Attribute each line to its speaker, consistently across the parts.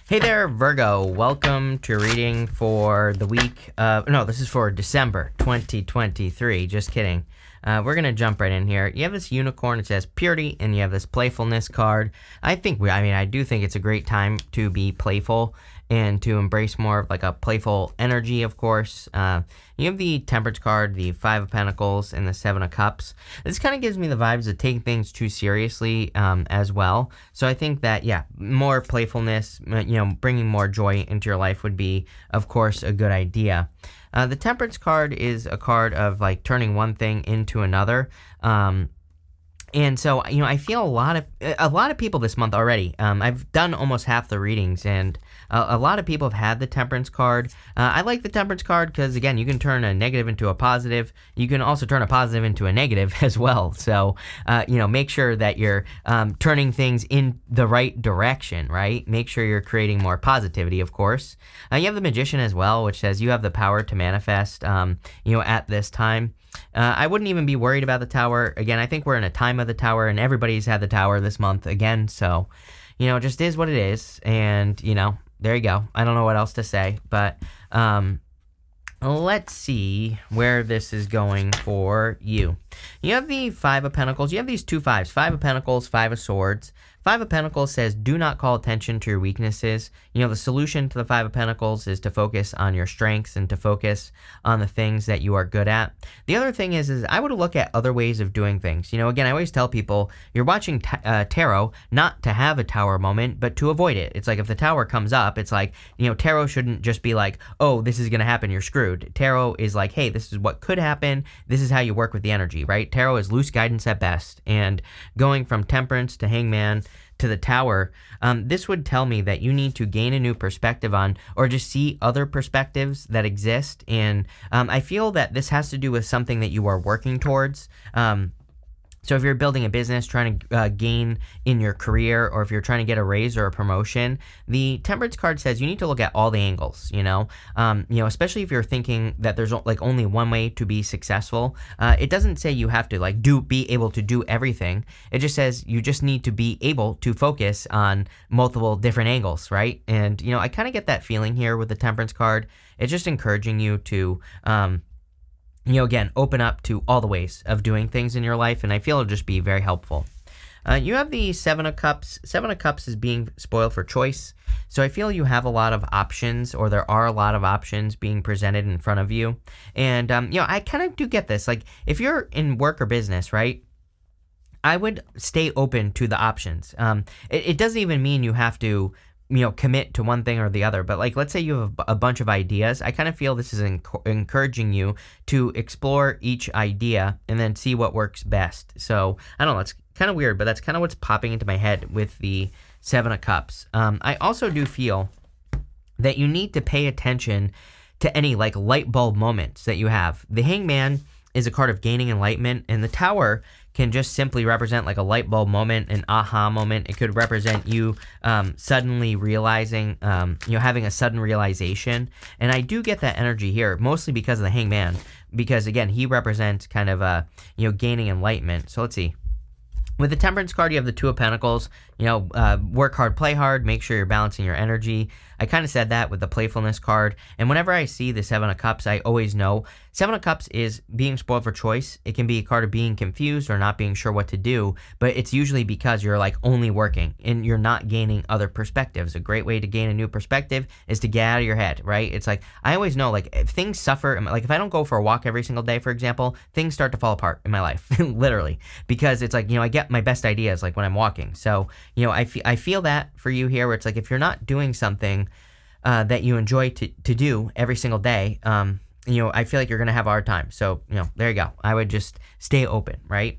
Speaker 1: Hey there, Virgo. Welcome to reading for the week of... No, this is for December 2023. Just kidding. We're going to jump right in here. You have this unicorn. It says purity, and you have this playfulness card. I do think it's a great time to be playful and to embrace more of like a playful energy, of course. You have the Temperance card, the Five of Pentacles, and the Seven of Cups. This kind of gives me the vibes of taking things too seriously as well. So I think that, yeah, more playfulness, bringing more joy into your life would be, of course, a good idea. The Temperance card is a card of like turning one thing into another. And so, I feel a lot of people this month already. I've done almost half the readings, and a lot of people have had the Temperance card. I like the Temperance card because, again, you can turn a negative into a positive. You can also turn a positive into a negative as well. So, make sure that you're turning things in the right direction, right? Make sure you're creating more positivity, of course. You have the Magician as well, which says you have the power to manifest, at this time. I wouldn't even be worried about the Tower. Again, I think we're in a time of the Tower, and everybody's had the Tower this month again. So, just is what it is. And, there you go. I don't know what else to say. But let's see where this is going for you. You have the Five of Pentacles. You have these two fives. Five of Pentacles, Five of Swords. Five of Pentacles says, do not call attention to your weaknesses. The solution to the Five of Pentacles is to focus on your strengths and to focus on the things that you are good at. The other thing is I would look at other ways of doing things. Again, I always tell people, you're watching tarot not to have a Tower moment, but to avoid it. It's like if the Tower comes up, it's like, tarot shouldn't just be like, oh, this is going to happen, you're screwed. Tarot is like, hey, this is what could happen. This is how you work with the energy, right? Tarot is loose guidance at best. And going from Temperance to Hangman to the Tower, this would tell me that you need to gain a new perspective on, or just see other perspectives that exist. And I feel that this has to do with something that you are working towards. So if you're building a business, trying to gain in your career, or if you're trying to get a raise or a promotion, the Temperance card says you need to look at all the angles, especially if you're thinking that there's like only one way to be successful. It doesn't say you have to be able to do everything. It just says you just need to be able to focus on multiple different angles, right? And, I kind of get that feeling here with the Temperance card. It's just encouraging you to, again, open up to all the ways of doing things in your life, and I feel it'll just be very helpful. You have the Seven of Cups. Seven of Cups is being spoiled for choice, so I feel you have a lot of options, or there are a lot of options being presented in front of you, and, I kind of do get this. Like, if you're in work or business, right, I would stay open to the options. It doesn't even mean you have to commit to one thing or the other. But like, let's say you have a bunch of ideas. I kind of feel this is encouraging you to explore each idea and then see what works best. So I don't know, it's kind of weird, but that's kind of what's popping into my head with the Seven of Cups. I also do feel that you need to pay attention to any like light bulb moments that you have. The Hangman is a card of gaining enlightenment, and the Tower can just simply represent like a light bulb moment, an aha moment. It could represent you suddenly realizing, having a sudden realization. And I do get that energy here, mostly because of the Hangman, because again, he represents kind of gaining enlightenment. So let's see. With the Temperance card, you have the Two of Pentacles. Work hard, play hard, make sure you're balancing your energy. I kind of said that with the Playfulness card. And whenever I see the Seven of Cups, I always know Seven of Cups is being spoiled for choice. It can be a card of being confused or not being sure what to do, but it's usually because you're like only working and you're not gaining other perspectives. A great way to gain a new perspective is to get out of your head, right? It's like, I always know, like, if things suffer, like if I don't go for a walk every single day, for example, things start to fall apart in my life, literally, because it's like, I get my best ideas like when I'm walking. So, I feel that for you here, where it's like, if you're not doing something that you enjoy to do every single day, I feel like you're going to have a hard time. So, there you go. I would just stay open, right?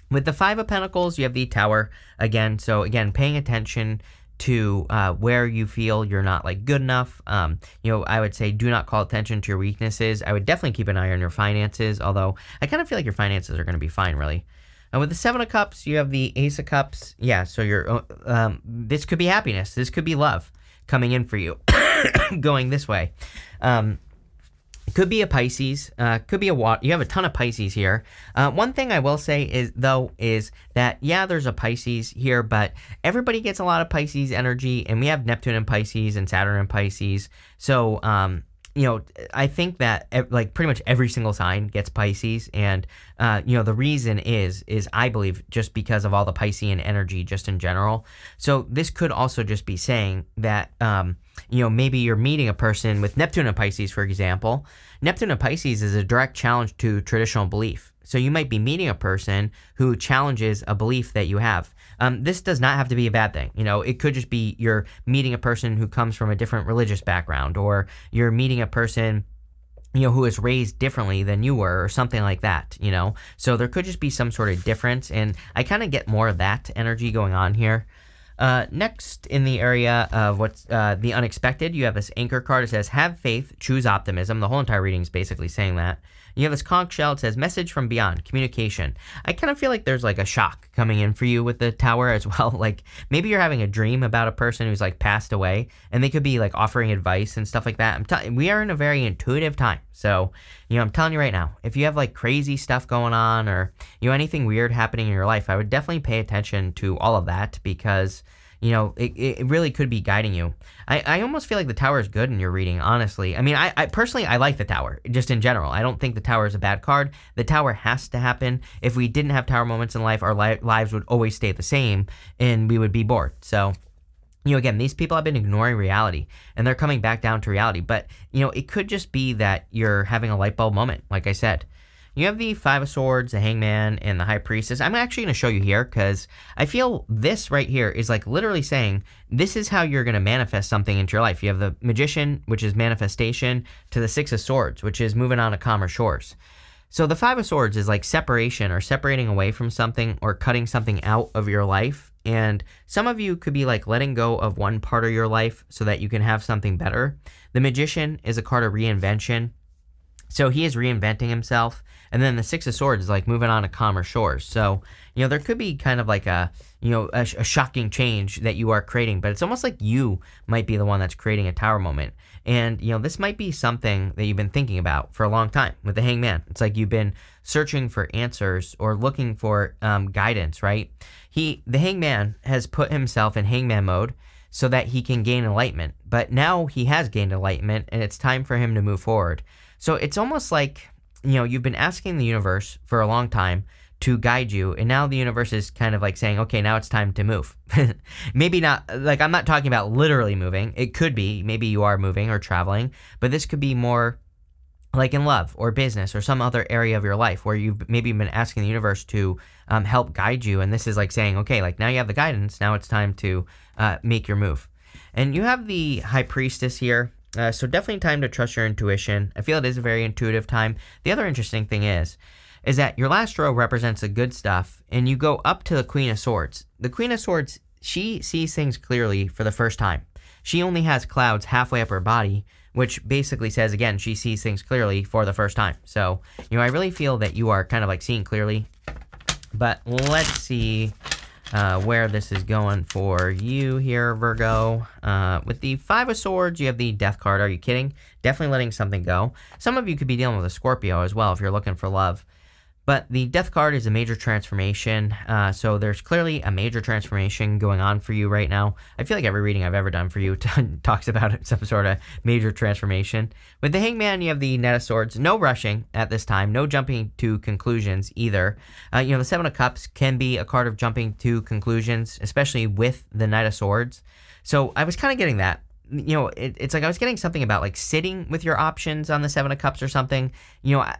Speaker 1: With the Five of Pentacles, you have the Tower again. So, again, paying attention to where you feel you're not like good enough. I would say do not call attention to your weaknesses. I would definitely keep an eye on your finances, although I kind of feel like your finances are going to be fine, really. And with the Seven of Cups, you have the Ace of Cups. Yeah, so this could be happiness. This could be love coming in for you, going this way. Could be a Pisces, could be a water. You have a ton of Pisces here. One thing I will say is that, yeah, there's a Pisces here, but everybody gets a lot of Pisces energy, and we have Neptune in Pisces and Saturn in Pisces. So, I think that like pretty much every single sign gets Pisces, and the reason is I believe just because of all the Piscean energy just in general. So this could also just be saying that maybe you're meeting a person with Neptune in Pisces, for example. Neptune in Pisces is a direct challenge to traditional belief. So you might be meeting a person who challenges a belief that you have. This does not have to be a bad thing. It could just be you're meeting a person who comes from a different religious background, or you're meeting a person who is raised differently than you were, or something like that, So there could just be some sort of difference, and I kind of get more of that energy going on here. Next, in the area of what's the unexpected, you have this anchor card. It says, have faith, choose optimism. The whole entire reading is basically saying that. You have this conch shell. It says, message from beyond, communication. I kind of feel like there's like a shock coming in for you with the tower as well. Like maybe you're having a dream about a person who's like passed away, and they could be like offering advice and stuff like that. We are in a very intuitive time. So, I'm telling you right now, if you have like crazy stuff going on, or, anything weird happening in your life, I would definitely pay attention to all of that, because it really could be guiding you. I almost feel like the tower is good in your reading, honestly. I mean, I personally, I like the tower, just in general. I don't think the tower is a bad card. The tower has to happen. If we didn't have tower moments in life, our lives would always stay the same, and we would be bored. So, again, these people have been ignoring reality, and they're coming back down to reality. But, it could just be that you're having a light bulb moment, like I said. You have the Five of Swords, the Hangman, and the High Priestess. I'm actually going to show you here, because I feel this right here is like literally saying this is how you're going to manifest something into your life. You have the Magician, which is manifestation, to the Six of Swords, which is moving on to calmer shores. So the Five of Swords is like separation, or separating away from something, or cutting something out of your life. And some of you could be like letting go of one part of your life so that you can have something better. The Magician is a card of reinvention. So he is reinventing himself. And then the Six of Swords is like moving on to calmer shores. So, there could be kind of like a shocking change that you are creating, but it's almost like you might be the one that's creating a tower moment. And, this might be something that you've been thinking about for a long time with the Hangman. It's like you've been searching for answers or looking for guidance, right? The Hangman has put himself in Hangman mode so that he can gain enlightenment. But now he has gained enlightenment, and it's time for him to move forward. So it's almost like, you've been asking the universe for a long time to guide you, and now the universe is kind of like saying, okay, now it's time to move. Maybe not, like I'm not talking about literally moving. It could be, maybe you are moving or traveling, but this could be more like in love or business or some other area of your life where you've maybe been asking the universe to help guide you, and this is like saying, okay, like now you have the guidance, now it's time to make your move. And you have the High Priestess here. So definitely time to trust your intuition. I feel it is a very intuitive time. The other interesting thing is that your last row represents the good stuff, and you go up to the Queen of Swords. The Queen of Swords, she sees things clearly for the first time. She only has clouds halfway up her body, which basically says, again, she sees things clearly for the first time. So, I really feel that you are kind of like seeing clearly. But let's see where this is going for you here, Virgo. With the Five of Swords, you have the Death card. Are you kidding? Definitely letting something go. Some of you could be dealing with a Scorpio as well if you're looking for love. But the Death card is a major transformation, so there's clearly a major transformation going on for you right now. I feel like every reading I've ever done for you talks about some sort of major transformation. With the Hangman, you have the Knight of Swords. No rushing at this time, no jumping to conclusions either. The Seven of Cups can be a card of jumping to conclusions, especially with the Knight of Swords. So I was kind of getting that. It's like I was getting something about like sitting with your options on the Seven of Cups or something.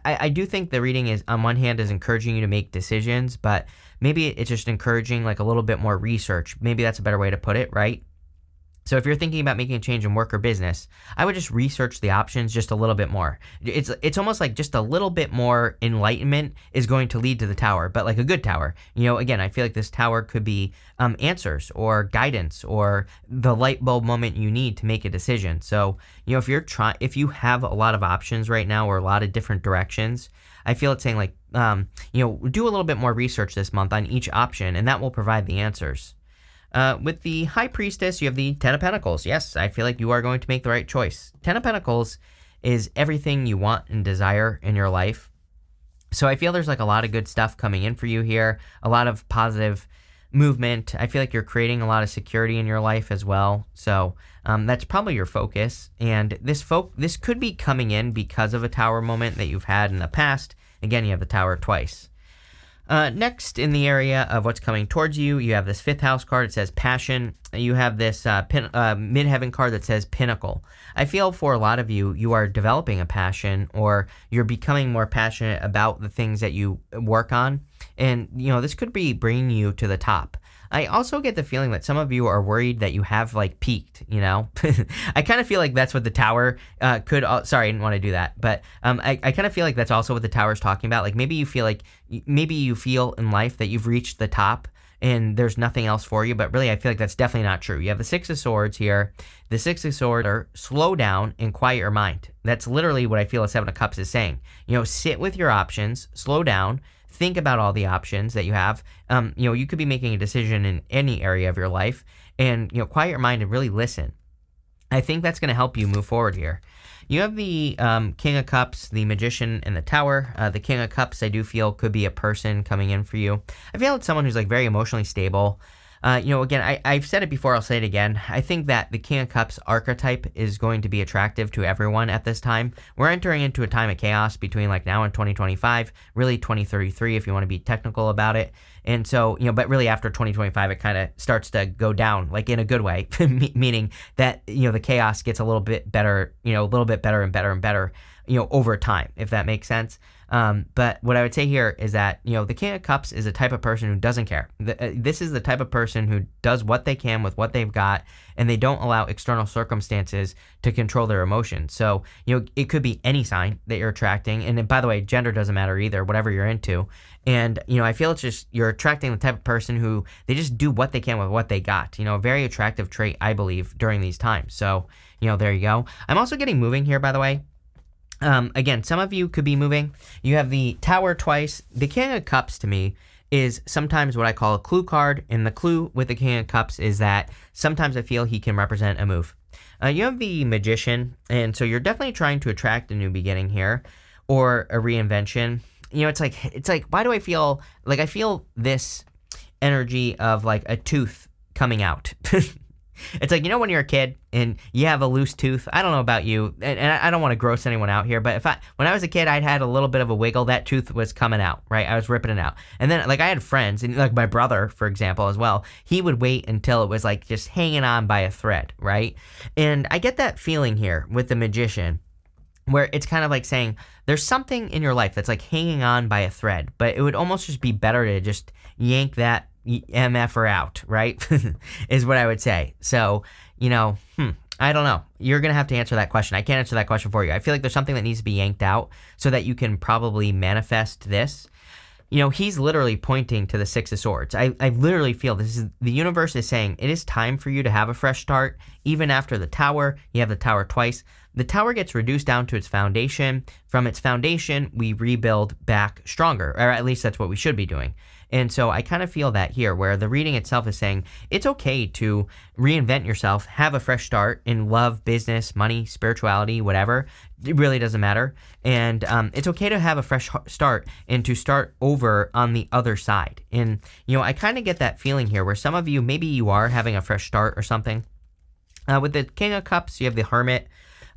Speaker 1: I do think the reading is, on one hand, is encouraging you to make decisions, but maybe it's just encouraging like a little bit more research. Maybe that's a better way to put it, right? So if you're thinking about making a change in work or business, I would just research the options just a little bit more. It's almost like just a little bit more enlightenment is going to lead to the tower, but like a good tower. Again, I feel like this tower could be answers or guidance or the light bulb moment you need to make a decision. So, if you have a lot of options right now or a lot of different directions, I feel it's saying like, do a little bit more research this month on each option, and that will provide the answers. With the High Priestess, you have the Ten of Pentacles. Yes, I feel like you are going to make the right choice. Ten of Pentacles is everything you want and desire in your life. So I feel there's like a lot of good stuff coming in for you here, a lot of positive movement. I feel like you're creating a lot of security in your life as well. So that's probably your focus. And this could be coming in because of a tower moment that you've had in the past. Again, you have the tower twice. Next, in the area of what's coming towards you, you have this 5th house card. It says passion. You have this midheaven card that says pinnacle. I feel for a lot of you, you are developing a passion, or you're becoming more passionate about the things that you work on. And, this could be bringing you to the top. I also get the feeling that some of you are worried that you have like peaked, I kind of feel like that's what the tower sorry, I didn't want to do that. But I kind of feel like that's also what the tower is talking about. Like maybe you feel in life that you've reached the top and there's nothing else for you. But really, I feel like that's definitely not true. You have the 6 of Swords here. The 6 of Swords are slow down and quiet your mind. That's literally what I feel a 7 of Cups is saying. Sit with your options, slow down. Think about all the options that you have. You could be making a decision in any area of your life, and quiet your mind and really listen. I think that's going to help you move forward here. You have the King of Cups, the Magician, and the Tower. The King of Cups, I do feel, could be a person coming in for you. I feel it's someone who's like very emotionally stable. Again, I've said it before, I'll say it again. I think that the King of Cups archetype is going to be attractive to everyone at this time. We're entering into a time of chaos between like now and 2025, really 2033 if you want to be technical about it. And so, but really after 2025, it kind of starts to go down, like in a good way, meaning that, the chaos gets a little bit better, a little bit better and better and better, over time, if that makes sense. But what I would say here is that, the King of Cups is a type of person who doesn't care. This is the type of person who does what they can with what they've got, and they don't allow external circumstances to control their emotions. So, it could be any sign that you're attracting. And then, by the way, gender doesn't matter either, whatever you're into. And, I feel it's just you're attracting the type of person who they just do what they can with what they got. A very attractive trait, I believe, during these times. So, there you go. I'm also getting moving here, by the way. Again, some of you could be moving. You have the Tower twice. The King of Cups to me is sometimes what I call a clue card. And the clue with the King of Cups is that sometimes I feel he can represent a move. You have the Magician. And so you're definitely trying to attract a new beginning here or a reinvention. It's like, why do I feel like I feel this energy of like a tooth coming out? It's like, when you're a kid and you have a loose tooth. I don't know about you, and I don't want to gross anyone out here, but when I was a kid, I'd had a little bit of a wiggle. That tooth was coming out, right? I was ripping it out. And then, like, I had friends, and like my brother, for example, as well. He would wait until it was like just hanging on by a thread, right? And I get that feeling here with the Magician, where it's kind of like saying there's something in your life that's like hanging on by a thread, but it would almost just be better to just yank that MFer out, right? Is what I would say. So, I don't know. You're going to have to answer that question. I can't answer that question for you. I feel like there's something that needs to be yanked out so that you can probably manifest this. He's literally pointing to the 6 of Swords. I literally feel the universe is saying it is time for you to have a fresh start. Even after the Tower, you have the Tower twice. The Tower gets reduced down to its foundation. From its foundation, we rebuild back stronger, or at least that's what we should be doing. And so I kind of feel that here, where the reading itself is saying it's okay to reinvent yourself, have a fresh start in love, business, money, spirituality, whatever. It really doesn't matter. And it's okay to have a fresh start and to start over on the other side. And, I kind of get that feeling here where some of you, maybe you are having a fresh start or something. With the King of Cups, you have the Hermit.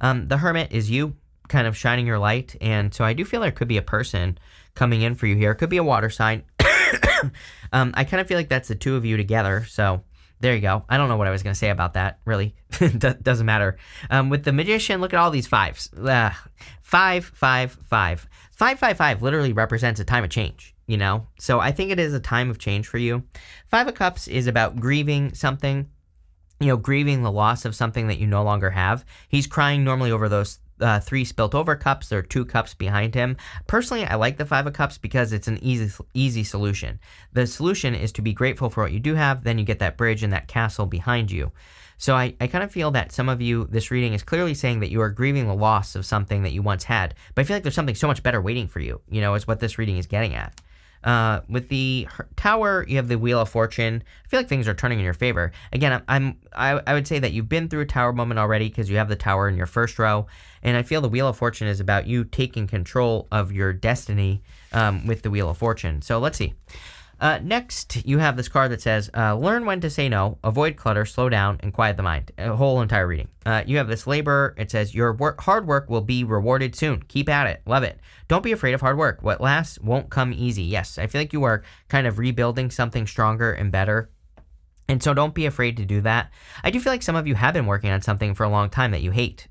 Speaker 1: The Hermit is you kind of shining your light. And so I do feel there could be a person coming in for you here. It could be a water sign. I kind of feel like that's the two of you together. So there you go. I don't know what I was going to say about that, really. Doesn't matter. With the Magician, look at all these fives. 5, 5, 5. 5, 5, 5 literally represents a time of change, So I think it is a time of change for you. 5 of Cups is about grieving something, grieving the loss of something that you no longer have. He's crying normally over those 3 spilt over cups. There are 2 cups behind him. Personally, I like the 5 of Cups because it's an easy solution. The solution is to be grateful for what you do have, then you get that bridge and that castle behind you. So I kind of feel that some of you, this reading is clearly saying that you are grieving the loss of something that you once had, but I feel like there's something so much better waiting for you, is what this reading is getting at. With the Tower, you have the Wheel of Fortune. I feel like things are turning in your favor. Again, I would say that you've been through a Tower moment already because you have the Tower in your first row, and I feel the Wheel of Fortune is about you taking control of your destiny with the Wheel of Fortune. So let's see. Next, you have this card that says, learn when to say no, avoid clutter, slow down, and quiet the mind. A whole entire reading. You have this labor. It says, your hard work will be rewarded soon. Keep at it. Love it. Don't be afraid of hard work. What lasts won't come easy. Yes, I feel like you are kind of rebuilding something stronger and better. And so don't be afraid to do that. I do feel like some of you have been working on something for a long time that you hate.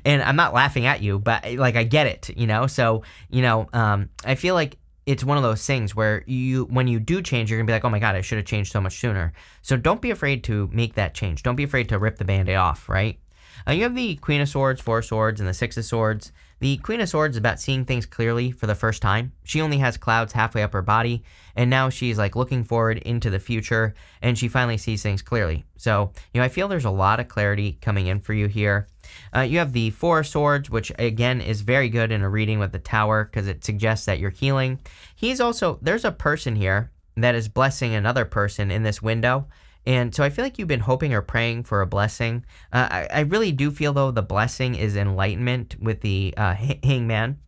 Speaker 1: And I'm not laughing at you, but like I get it, you know? So, I feel like it's one of those things where when you do change, you're gonna be like, oh my God, I should have changed so much sooner. So don't be afraid to make that change. Don't be afraid to rip the Band-Aid off, right? You have the Queen of Swords, Four of Swords, and the Six of Swords. The Queen of Swords is about seeing things clearly for the first time. She only has clouds halfway up her body, and now she's like looking forward into the future, and she finally sees things clearly. So, I feel there's a lot of clarity coming in for you here. You have the Four of Swords, which again is very good in a reading with the Tower because it suggests that you're healing. There's a person here that is blessing another person in this window. And so I feel like you've been hoping or praying for a blessing. I really do feel, though, the blessing is enlightenment with the Hangman.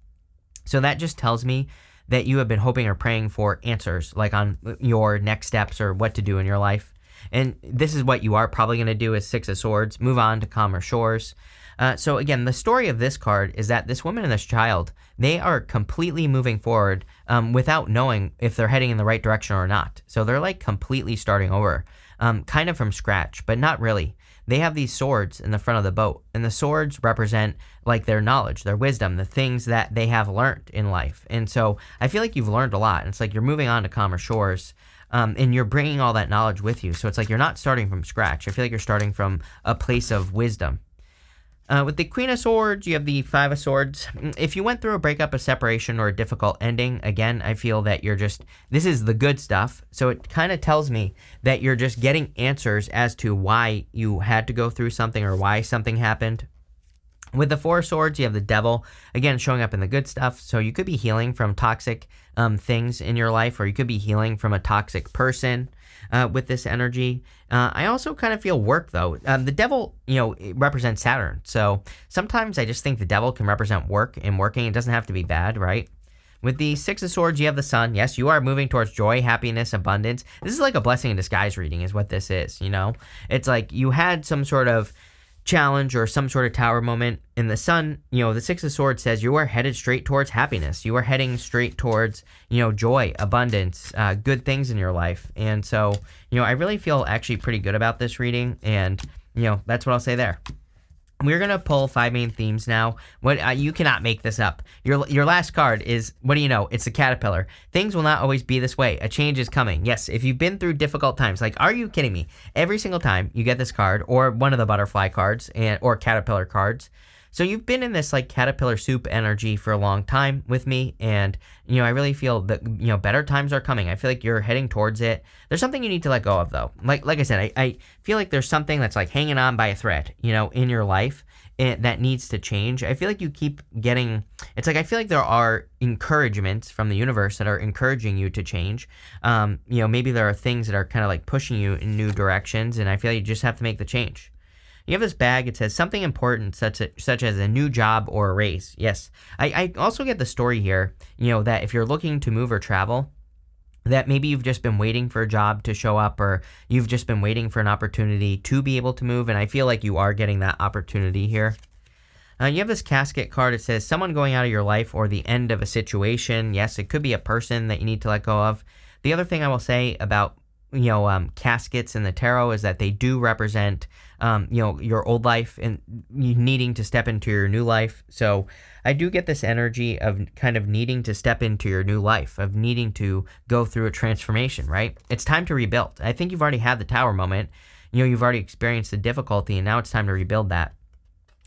Speaker 1: So that just tells me that you have been hoping or praying for answers, like on your next steps or what to do in your life. And this is what you are probably going to do as Six of Swords, move on to calmer shores. So again, the story of this card is that this woman and this child, they are completely moving forward without knowing if they're heading in the right direction or not. So they're like completely starting over. Kind of from scratch, but not really. They have these swords in the front of the boat, and the swords represent like their knowledge, their wisdom, the things that they have learned in life. And so I feel like you've learned a lot. And it's like you're moving on to calmer shores, and you're bringing all that knowledge with you. So it's like you're not starting from scratch. I feel like you're starting from a place of wisdom. With the Queen of Swords, you have the Five of Swords. If you went through a breakup, a separation, or a difficult ending, again, I feel that this is the good stuff. So it kind of tells me that you're just getting answers as to why you had to go through something or why something happened. With the Four of Swords, you have the Devil, again, showing up in the good stuff. So you could be healing from toxic things in your life, or you could be healing from a toxic person with this energy. I also kind of feel work, though. The Devil, it represents Saturn. So sometimes I just think the Devil can represent work and working. It doesn't have to be bad, right? With the Six of Swords, you have the Sun. Yes, you are moving towards joy, happiness, abundance. This is like a blessing in disguise reading is what this is, It's like you had some sort of challenge or some sort of tower moment in the Sun. The Six of Swords says you are headed straight towards happiness. You are heading straight towards, joy, abundance, good things in your life. And so, I really feel actually pretty good about this reading. And, that's what I'll say there. We're going to pull 5 main themes now. You cannot make this up. Your last card is, what do you know? It's the Caterpillar. Things will not always be this way. A change is coming. Yes, if you've been through difficult times, like, are you kidding me? Every single time you get this card, or one of the butterfly cards, or Caterpillar cards. So you've been in this like Caterpillar soup energy for a long time with me, and I really feel that better times are coming. I feel like you're heading towards it. There's something you need to let go of, though. Like I said, I feel like there's something that's like hanging on by a thread, in your life that needs to change. I feel like you keep getting. It's like I feel like there are encouragements from the universe that are encouraging you to change. Maybe there are things that are kind of like pushing you in new directions, and I feel like you just have to make the change. You have this bag. It says something important, such as a new job or a raise. Yes. I also get the story here, that if you're looking to move or travel, that maybe you've just been waiting for a job to show up, or you've just been waiting for an opportunity to be able to move. And I feel like you are getting that opportunity here. You have this casket card. It says someone going out of your life or the end of a situation. Yes, it could be a person that you need to let go of. The other thing I will say about caskets in the tarot is that they do represent, your old life and you needing to step into your new life. So I do get this energy of kind of needing to step into your new life, of needing to go through a transformation, right? It's time to rebuild. I think you've already had the tower moment. You've already experienced the difficulty, and now it's time to rebuild that.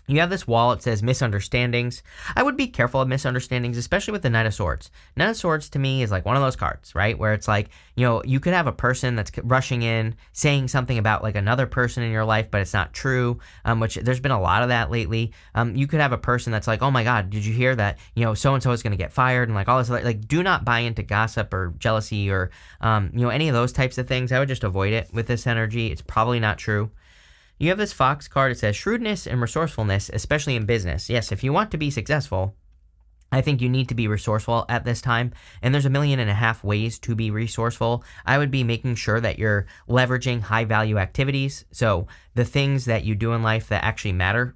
Speaker 1: You have this wall, it says misunderstandings. I would be careful of misunderstandings, especially with the Knight of Swords. Knight of Swords to me is like one of those cards, right? Where it's like, you could have a person that's rushing in, saying something about like another person in your life, but it's not true, which there's been a lot of that lately. You could have a person that's like, oh my God, did you hear that, so-and-so is going to get fired and like all this, like do not buy into gossip or jealousy or, any of those types of things. I would just avoid it with this energy. It's probably not true. You have this Fox card. It says shrewdness and resourcefulness, especially in business. Yes, if you want to be successful, I think you need to be resourceful at this time, and there's 1.5 million ways to be resourceful. I would be making sure that you're leveraging high-value activities, so the things that you do in life that actually matter,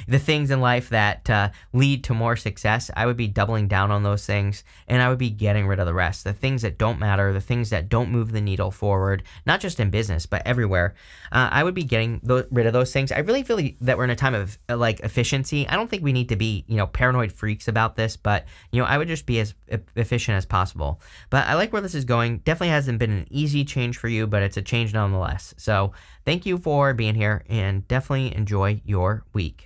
Speaker 1: the things in life that lead to more success, I would be doubling down on those things, and I would be getting rid of the rest. The things that don't matter, the things that don't move the needle forward, not just in business, but everywhere, I would be getting rid of those things. I really feel that we're in a time of like efficiency. I don't think we need to be, paranoid freaks about this, but, I would just be as efficient as possible. But I like where this is going. Definitely hasn't been an easy change for you, but it's a change nonetheless. So thank you for being here and definitely enjoy your week.